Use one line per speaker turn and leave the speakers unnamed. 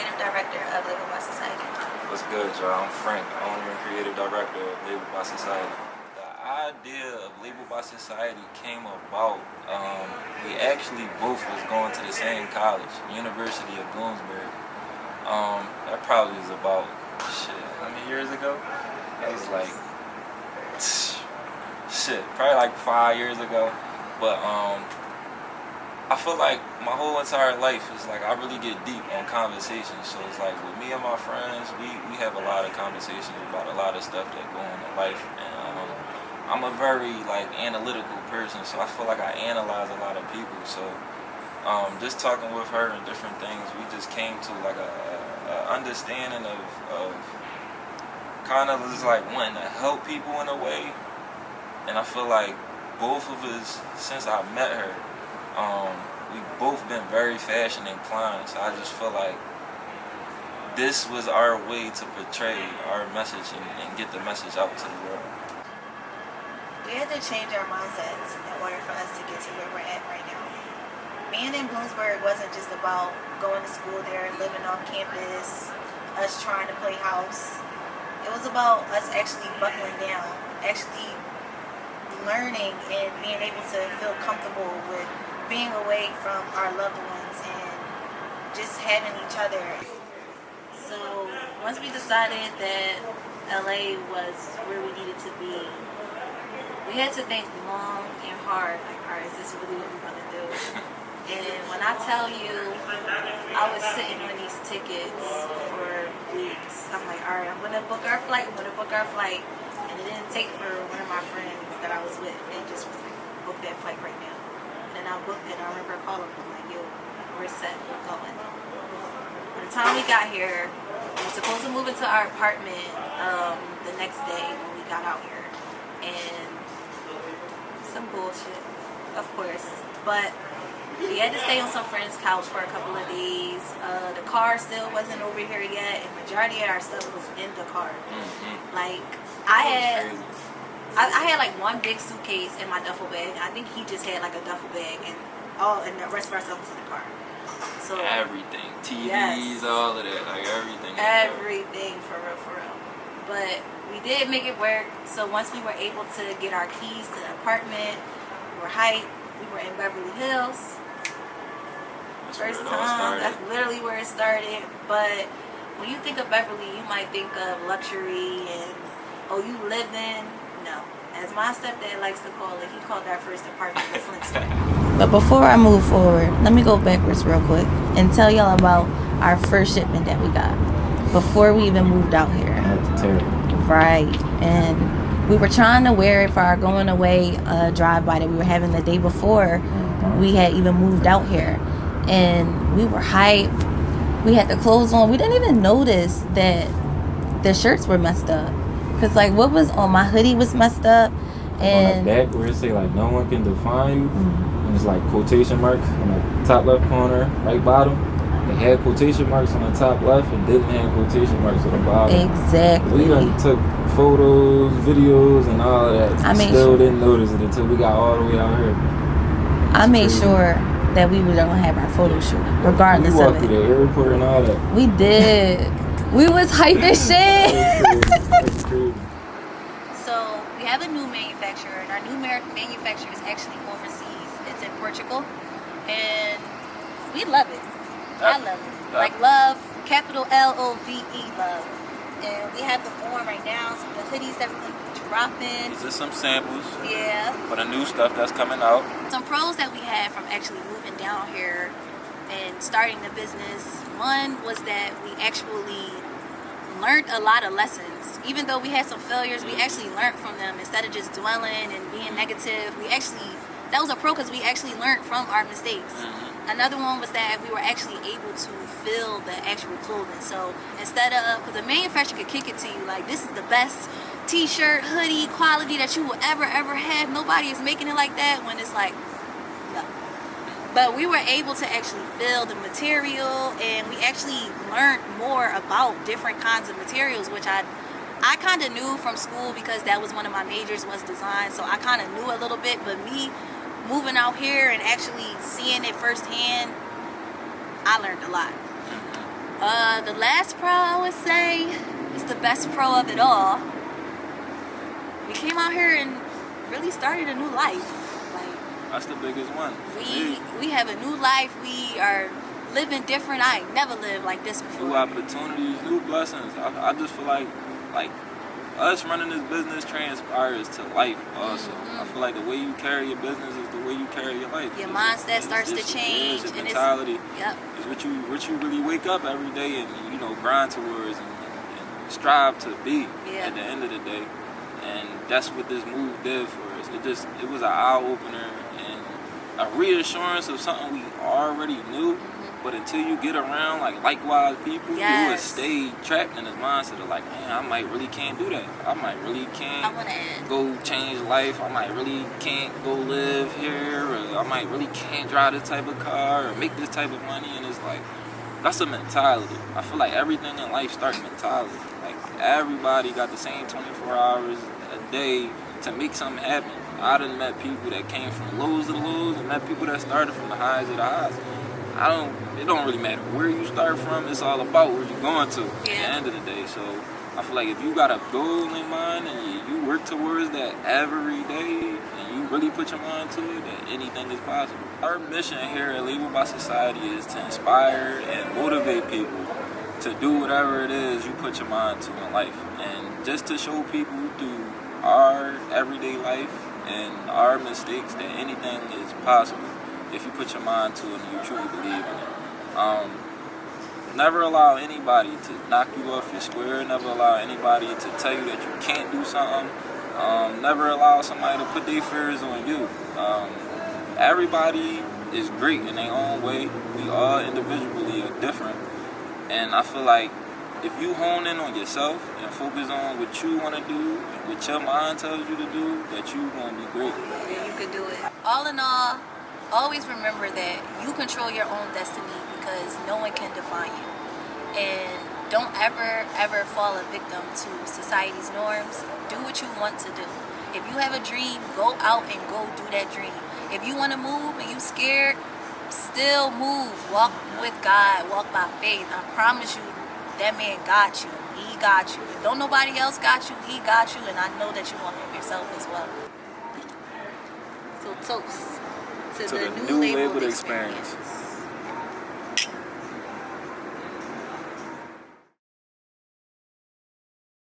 creative director of Label by Society.
What's good, y'all? I'm Frank, owner and creative director of Label by Society. The idea of Label by Society came about, we actually both was going to the same college, University of Bloomsburg. That probably was about, how many years ago? That was like, probably like 5 years ago. But I feel like my whole entire life is like I really get deep on conversations. So it's like with me and my friends, we have a lot of conversations about a lot of stuff that go on in life. And I'm a very like analytical person, so I feel like I analyze a lot of people. So just talking with her and different things, we just came to like a understanding of kind of just like wanting to help people in a way. And I feel like both of us, since I met her, we've both been very fashion inclined. So I just feel like this was our way to portray our message and get the message out to the world.
We had to change our mindsets in order for us to get to where we're at right now. Being in Bloomsburg wasn't just about going to school there, living off campus, us trying to play house. It was about us actually buckling down, actually learning and being able to feel comfortable with being away from our loved ones and just having each other. So once we decided that LA was where we needed to be, we had to think long and hard, like, all right, is this really what we're gonna do? And when I tell you, I was sitting on these tickets for weeks. I'm like, all right, I'm gonna book our flight, And it didn't take for one of my friends that I was with, and just was like, book that flight right now. And I booked it, and I remember calling them like, yo, we're set, we're going. By the time we got here, we were supposed to move into our apartment the next day when we got out here. And some bullshit, of course. But we had to stay on some friend's couch for a couple of days. The car still wasn't over here yet, and majority of our stuff was in the car. Mm-hmm. Like, I had like one big suitcase in my duffel bag. I think he just had like a duffel bag, and the rest of our stuff was in the car. So
everything, TVs, all of that, like everything.
Everything for real. But we did make it work. So once we were able to get our keys to the apartment, we were hyped. We were in Beverly Hills. First time. That's literally where it started. But when you think of Beverly, you might think of luxury and you live in. No. As my stepdad likes to call it, he called our first apartment the Flintstone. But before I move forward, let me go backwards real quick and tell y'all about our first shipment that we got before we even moved out here.
That's terrible.
Right. And we were trying to wear it for our going away drive-by that we were having the day before we had even moved out here. And we were hyped. We had the clothes on. We didn't even notice that the shirts were messed up. Because, like, what was on my hoodie was messed up. And
on the back where it say, like, no one can define you. Mm-hmm. And it's, like, quotation marks on the top left corner, right bottom. They had quotation marks on the top left and didn't have quotation marks on the bottom.
Exactly.
We done took photos, videos, and all of that. Still didn't notice it until we got all the way out here.
I made sure that we were going to have our photo shoot, regardless of it.
We walked through the airport and all that.
We did. We was hyped as shit.
That's crazy.
So we have a new manufacturer, and our new manufacturer is actually overseas. It's in Portugal, and we love it. I love it. Like love, capital LOVE, love. And we have them on right now. Some of the hoodies that we're going to be dropping.
These are some samples.
Yeah.
For the new stuff that's coming out.
Some pros that we had from actually moving down here and starting the business. One was that we actually learned a lot of lessons. Even though we had some failures, we actually learned from them. Instead of just dwelling and being negative, that was a pro because we actually learned from our mistakes. Mm-hmm. Another one was that we were actually able to feel the actual clothing. So instead of, because the manufacturer could kick it to you like, this is the best t-shirt, hoodie quality that you will ever have. Nobody is making it like that, when it's like, no. But we were able to actually feel the material, and we actually learned more about different kinds of materials, which I kind of knew from school because that was one of my majors, was design. So I kind of knew a little bit, but me moving out here and actually seeing it firsthand, I learned a lot. The last pro, I would say, is the best pro of it all. We came out here and really started a new life. Like,
that's the biggest one.
We have a new life. We are living different. I ain't never lived like this before.
New opportunities, new blessings. I just feel like us running this business transpires to life also. I feel like the way you carry your business is the way you carry your life.
Your mindset starts to change.
Your mentality.
Yep.
Is what you really wake up every day and, you know, grind towards and strive to be at the end of the day. And that's what this move did for us. It was an eye-opener and a reassurance of something we already knew. But until you get around likewise people, you would stay trapped in this mindset of like, man, I might really can't do that. I might really can't go change life. I might really can't go live here. Or I might really can't drive this type of car or make this type of money. And it's like, that's a mentality. I feel like everything in life starts mentality. Like everybody got the same 24 hours a day to make something happen. I done met people that came from lows to the lows and met people that started from the highs to the highs. It don't really matter where you start from. It's all about where you're going to at the end of the day. So I feel like if you got a goal in mind and you work towards that every day and you really put your mind to it, that anything is possible. Our mission here at Label by Society is to inspire and motivate people to do whatever it is you put your mind to in life. And just to show people through our everyday life and our mistakes that anything is possible if you put your mind to it and you truly believe in it. Never allow anybody to knock you off your square. Never allow anybody to tell you that you can't do something. Never allow somebody to put their fears on you. Everybody is great in their own way. We all individually are different. And I feel like if you hone in on yourself and focus on what you want to do and what your mind tells you to do, that you're going to be great.
Yeah, you could do it. All in all, always remember that you control your own destiny because no one can define you. And don't ever fall a victim to society's norms. Do what you want to do. If you have a dream, go out and go do that dream. If you want to move and you scared, still move. Walk with God. Walk by faith. I promise you, that man got you. He got you. If don't nobody else got you, he got you. And I know that you want him yourself as well. So toast to the new labeled experience.